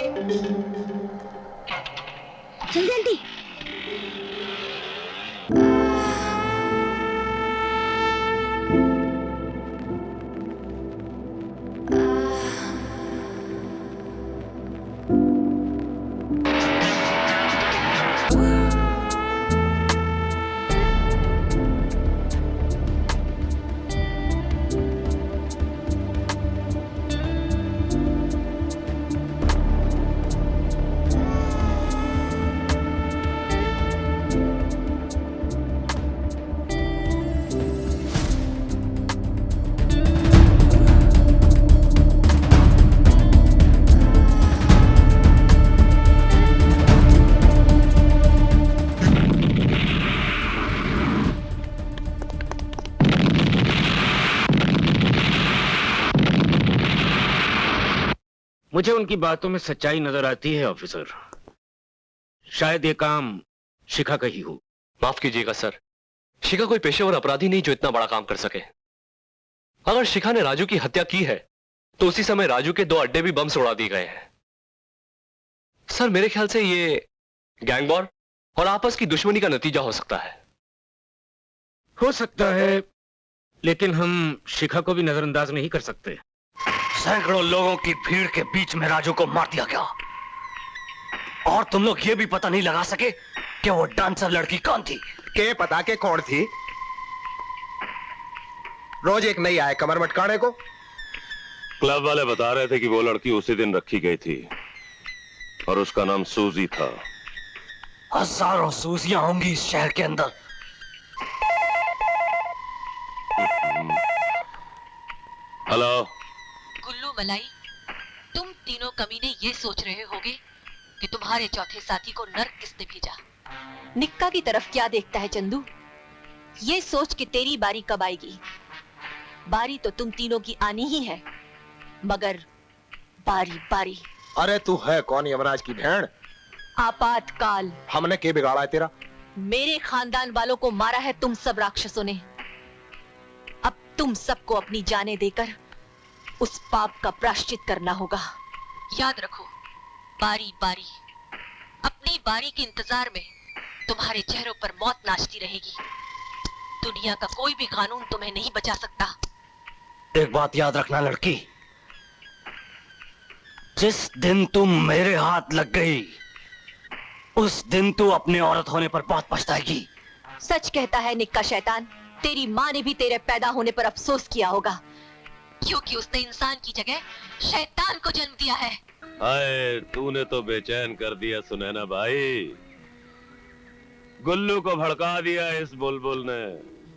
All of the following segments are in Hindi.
जल्दी जल्दी। मुझे उनकी बातों में सच्चाई नजर आती है ऑफिसर। शायद ये काम शिखा का ही हो। माफ कीजिएगा सर, शिखा कोई पेशेवर अपराधी नहीं जो इतना बड़ा काम कर सके। अगर शिखा ने राजू की हत्या की है तो उसी समय राजू के 2 अड्डे भी बम से उड़ा दिए गए हैं। सर मेरे ख्याल से ये गैंग वॉर और आपस की दुश्मनी का नतीजा हो सकता है। हो सकता है, लेकिन हम शिखा को भी नजरअंदाज नहीं कर सकते। सैकड़ों लोगों की भीड़ के बीच में राजू को मार दिया गया और तुम लोग ये भी पता नहीं लगा सके कि वो डांसर लड़की कौन थी। के पता के कौन थी? रोज एक नई आए कमर मटकाने को। क्लब वाले बता रहे थे कि वो लड़की उसी दिन रखी गई थी और उसका नाम सूजी था। हजारों सूजियां होंगी इस शहर के अंदर। हेलो गुल्लू मलाई, तुम तीनों कमीने ये सोच रहे होगे कि तुम्हारे चौथे साथी को नर्क किसने भेजा। निक्का की तरफ क्या देखता है चंदू? ये सोच कि तेरी बारी कब आएगी। बारी तो तुम तीनों की आनी ही है, मगर बारी बारी। अरे तू है कौन यमराज की भेड़? आपातकाल। हमने के बिगाड़ा है तेरा? मेरे खानदान वालों को मारा है तुम सब राक्षसों ने। अब तुम सबको अपनी जानें देकर उस पाप का प्रायश्चित करना होगा। याद रखो, बारी बारी। अपनी बारी के इंतजार में तुम्हारे चेहरों पर मौत नाचती रहेगी। दुनिया का कोई भी कानून तुम्हें नहीं बचा सकता। एक बात याद रखना लड़की, जिस दिन तुम मेरे हाथ लग गई उस दिन तू अपने औरत होने पर बहुत पछताएगी। सच कहता है निक्का शैतान, तेरी माँ ने भी तेरे पैदा होने पर अफसोस किया होगा, क्योंकि उसने इंसान की जगह शैतान को जन्म दिया है। हाय, तूने तो बेचैन कर दिया सुनैना भाई। गुल्लू को भड़का दिया इस बुलबुल ने।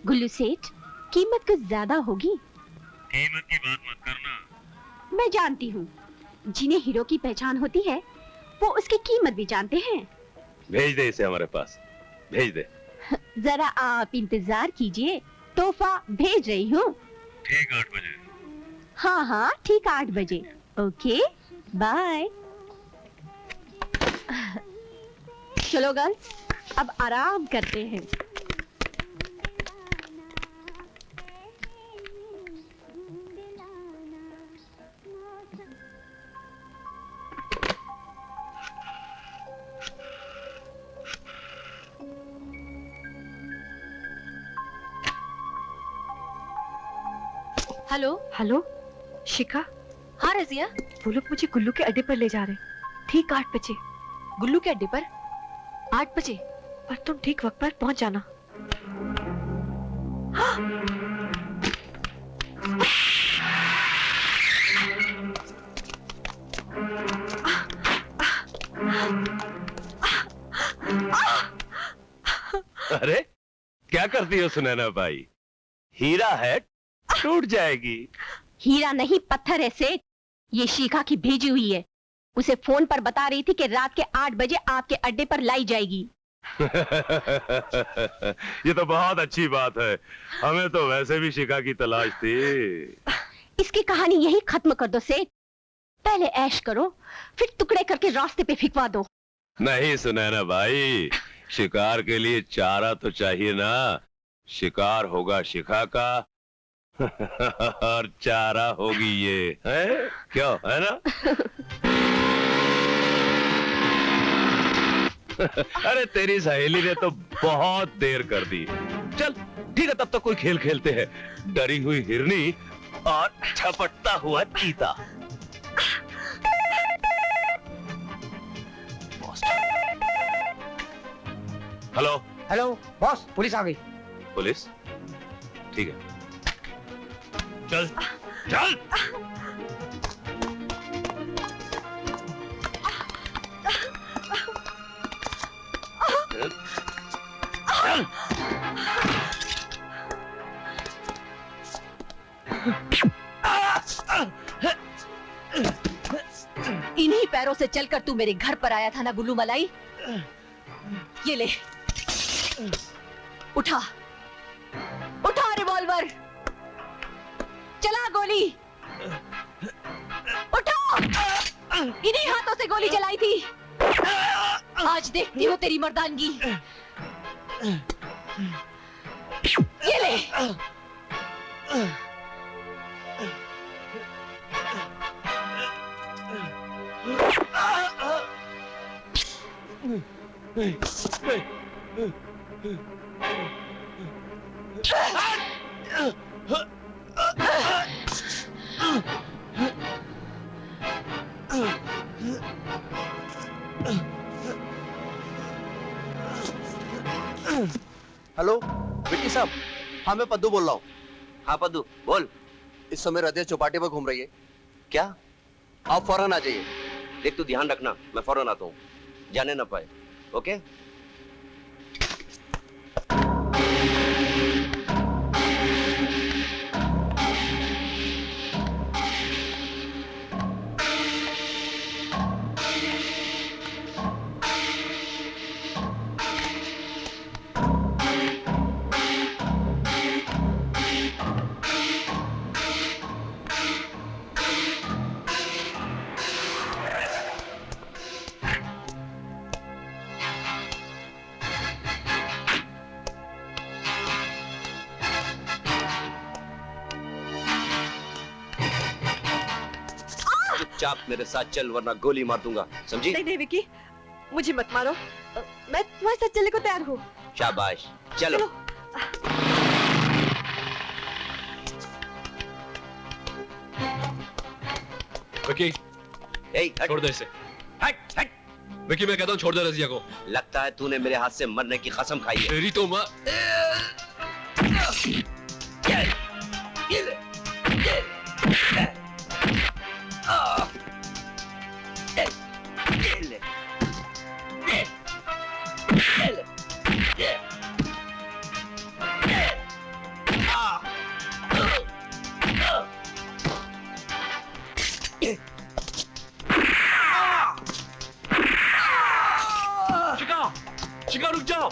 गुल्लू सेठ, कीमत कुछ ज्यादा होगी। कीमत की बात मत करना। मैं जानती हूँ, जिन्हें हीरो की पहचान होती है वो उसकी कीमत भी जानते हैं। भेज दे इसे हमारे पास, भेज दे। जरा आप इंतजार कीजिए, तोहफा भेज रही हूँ। ठीक 8 बजे। हाँ हाँ ठीक 8 बजे। Okay bye. चलो गर्ल्स, अब आराम करते हैं। हेलो। हेलो शिखा। हाँ रजिया। वो लोग मुझे गुल्लू के अड्डे पर ले जा रहे हैं, ठीक 8 बजे। गुल्लू के अड्डे पर 8 बजे? पर तुम ठीक वक्त पर पहुंच जाना। अरे क्या करती हो सुनैना भाई? हीरा है, टूट जाएगी। हीरा नहीं पत्थर है सेठ, ये शिखा की भेजी हुई है। उसे फोन पर बता रही थी कि रात के 8 बजे आपके अड्डे पर लाई जाएगी। ये तो बहुत अच्छी बात है, हमें तो वैसे भी शिखा की तलाश थी। इसकी कहानी यही खत्म कर दो सेठ। पहले ऐश करो, फिर टुकड़े करके रास्ते पे फिकवा दो। नहीं सुनैना भाई, शिकार के लिए चारा तो चाहिए ना। शिकार होगा शिखा का और चारा होगी ये, है क्यों, है ना? अरे तेरी सहेली ने तो बहुत देर कर दी। चल ठीक है, तब तक कोई खेल खेलते हैं। डरी हुई हिरनी और झपटता हुआ चीता। हेलो हेलो बॉस, पुलिस आ गई। पुलिस? ठीक है, चल चल। इन्हीं पैरों से चलकर तू मेरे घर पर आया था ना गुल्लू मलाई? ये ले, उठा उठा रिवॉल्वर, चला गोली, उठा। इन्हीं हाथों से गोली चलाई थी। आज देखती हो तेरी मर्दानगी। ये ले। हेलो विक्की साहब, हाँ मैं पद्दू बोल रहा हूँ। हाँ पद्दू बोल। इस समय रदिया चौपाटी पर घूम रही है। क्या? आप फौरन आ जाइए। देख तू ध्यान रखना, मैं फौरन आता हूँ, जाने ना पाए। ओके? चुपचाप मेरे साथ चल वरना गोली मार दूंगा, समझी? नहीं नहीं विकी, मुझे मत मारो। मैं तुम्हारे साथ चलने को तैयार हूँ। शाबाश, चलो। विकी, छोड़ दे इसे। हट हट। विकी मैं कहता हूँ छोड़ दे रजिया को। लगता है तूने मेरे हाथ से मरने की कसम खाई है। तेरी तो माँ। शिका रुक जाओ।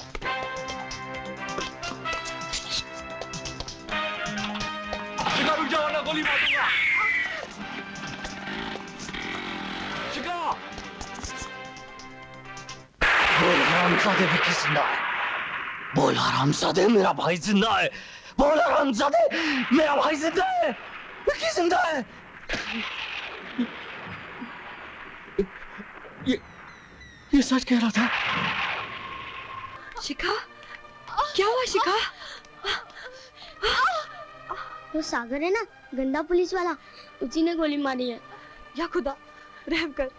शिका रुक जाओ वरना गोली मार दूंगा। शिका। बोल हरामजादे, विकी जिंदा है। बोल हरामजादे, मेरा भाई जिंदा है। बोल हरामजादे, मेरा भाई जिंदा है। विकी जिंदा है। ये सच कह रहा था। शिखा, क्या हुआ शिखा? वो सागर है ना, गंदा पुलिस वाला, उसी ने गोली मारी है। या खुदा, रहम कर।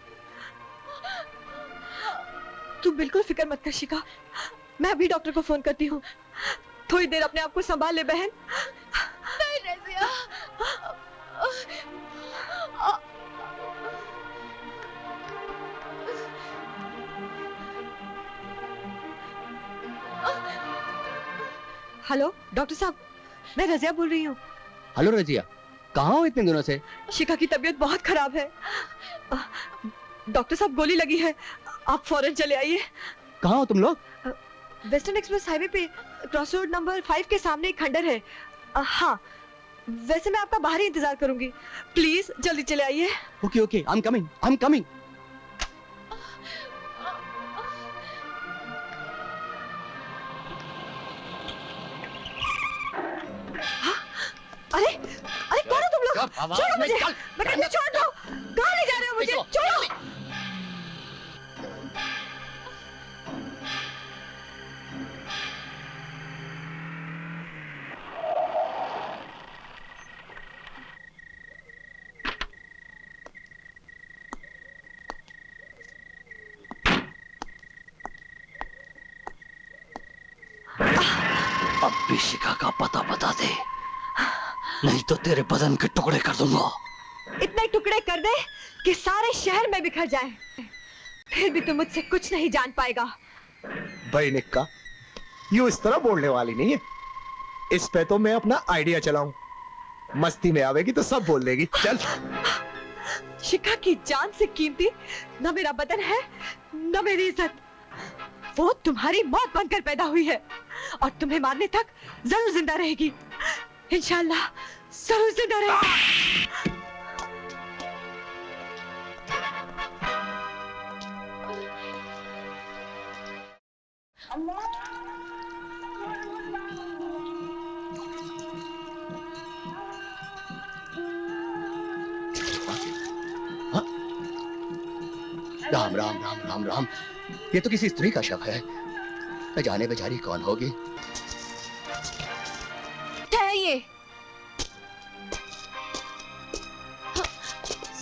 तू बिल्कुल फिक्र मत कर शिखा, मैं अभी डॉक्टर को फोन करती हूँ। थोड़ी देर अपने आप को संभाल ले बहन। नहीं रज़िया। हेलो डॉक्टर साहब, मैं रज़िया बोल रही हूँ। हेलो रजिया, कहाँ हो इतने दिनों से? शिखा की तबीयत बहुत खराब है। डॉक्टर साहब गोली लगी है, आप फौरन चले आइए। कहाँ हो तुम लोग? वेस्टर्न एक्सप्रेस हाईवे पे क्रॉस रोड नंबर 5 के सामने एक खंडर है। हाँ, वैसे मैं आपका बाहर ही इंतजार करूंगी, प्लीज जल्दी चले आइए। Okay okay, I am coming, I am coming. अरे अरे कौन हो तुम लोग? छोड़ो मुझे, मैं कहती हूँ छोड़ दो। कहाँ ले जा रहे हो मुझे? छोड़ो। अब भी शिखा का पता बता दे, नहीं तो तेरे बदन के टुकड़े कर दूंगा। इतने टुकड़े कर दे कि सारे शहर में बिखर जाए, फिर भी तू मुझसे कुछ नहीं जान पाएगा। भाई निक्का, यूं इस तरह बोलने वाली नहीं है। इस पे तो मैं अपना आइडिया चलाऊं, मस्ती में आवेगी तो सब बोल देगी। चल। शिखा की जान से कीमती न मेरा बदन है न मेरी इज्जत। वो तुम्हारी मौत बनकर पैदा हुई है और तुम्हें मारने तक जरूर जिंदा रहेगी। इंशाल्लाह जरूर जिंदा रहेगी। राम राम राम राम राम, ये तो किसी स्त्री का शव है। न जाने बेचारी कौन होगी। क्या है ये?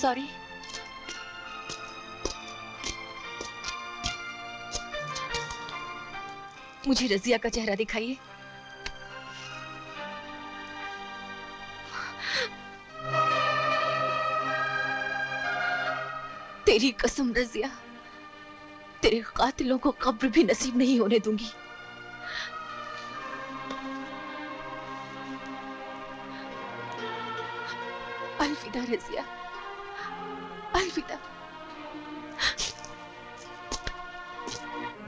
सॉरी। मुझे रजिया का चेहरा दिखाइए। तेरी कसम रजिया, तेरे कातिलों को कब्र भी नसीब नहीं होने दूंगी। अलविदा रजिया, अलविदा।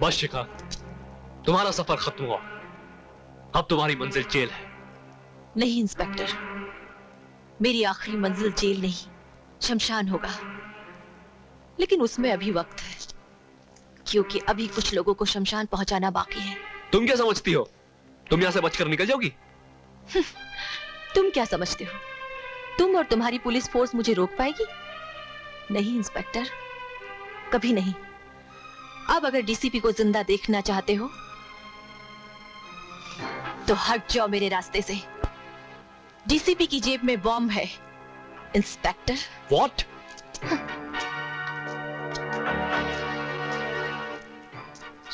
बस शिखा, तुम्हारा सफर खत्म हुआ। अब तुम्हारी मंजिल जेल है। नहीं इंस्पेक्टर, मेरी आखिरी मंजिल जेल नहीं, शमशान होगा। लेकिन उसमें अभी वक्त है, क्योंकि अभी कुछ लोगों को शमशान पहुंचाना बाकी है। तुम क्या समझती हो, तुम यहां से बचकर निकल जाओगी? तुम क्या समझते हो, तुम और तुम्हारी पुलिस फोर्स मुझे रोक पाएगी? नहीं इंस्पेक्टर, कभी नहीं। अब अगर डीसीपी को जिंदा देखना चाहते हो तो हट जाओ मेरे रास्ते से। डीसीपी की जेब में बॉम्ब है इंस्पेक्टर। व्हाट?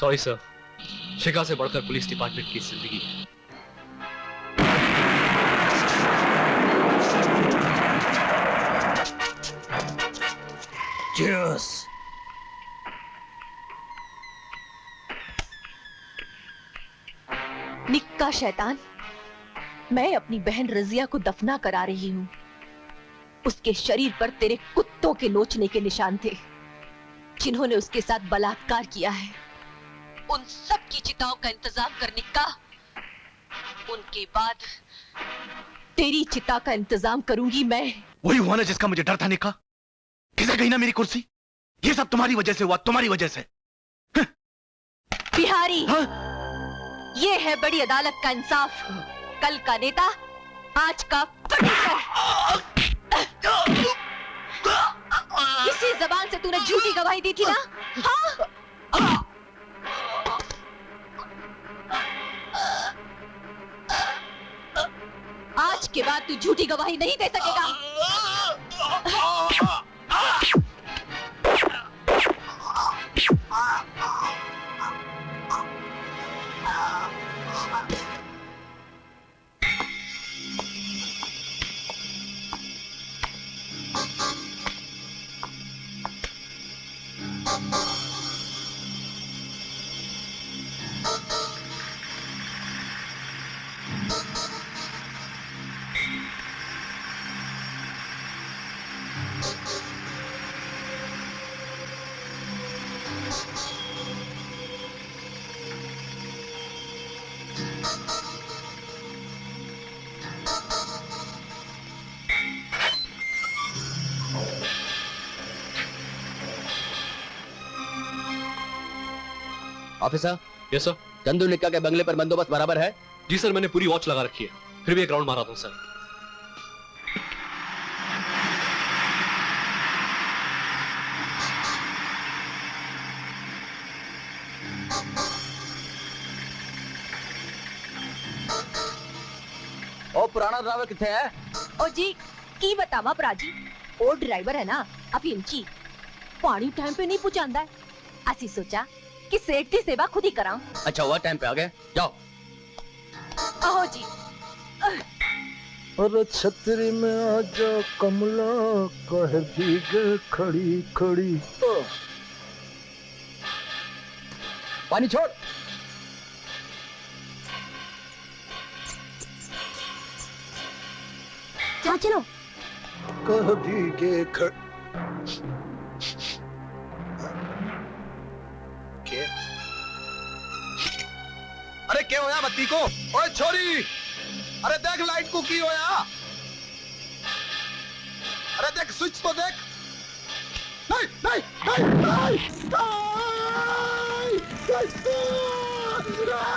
सॉरी सर, शिखा से बढ़कर पुलिस डिपार्टमेंट की जिंदगी है। Cheers. निक्का शैतान, मैं अपनी बहन रजिया को दफना करा रही हूं। उसके शरीर पर तेरे कुत्तों के नोचने के निशान थे, जिन्होंने उसके साथ बलात्कार किया है। उन सब की चिताओं का इंतजाम कर निक्का, उनके बाद तेरी चिता का इंतजाम करूंगी मैं। वही हुआ ना जिसका मुझे डर था निक्का। किसे गई ना मेरी कुर्सी। ये सब तुम्हारी वजह से हुआ, तुम्हारी वजह से। बिहारी, ये है बड़ी अदालत का इंसाफ। कल का नेता, आज का फटीचर। इसी जबान से तूने झूठी गवाही दी थी ना? हाँ? आज के बाद तू झूठी गवाही नहीं दे सकेगा। ऑफिसर। Yes sir. चंदू निक्का के बंगले पर बंदोबस्त बराबर है? जी सर, मैंने पूरी वॉच लगा रखी है, फिर भी एक राउंड मारा था सर। ओ पुराना ड्राइवर किथे है? ओ जी की बतावा भरा जी, ओ ड्राइवर है ना अफीमची, पानी टाइम पे नहीं पहुंचांदा है। असी सोचा कि सेठ की सेवा खुद ही करा। अच्छा हुआ टाइम पे आ गए, जाओ। आओ जी। अरे छतरी में आजा कमला, कह भीगे खड़ी खड़ी। पानी छोड़। चलो कह भीगे अरे क्या होया बत्ती को? ओए छोरी, अरे देख लाइट को की होया? अरे देख स्विच तो देख। नहीं नहीं नहीं नहीं, नहीं, नहीं, नहीं, नहीं।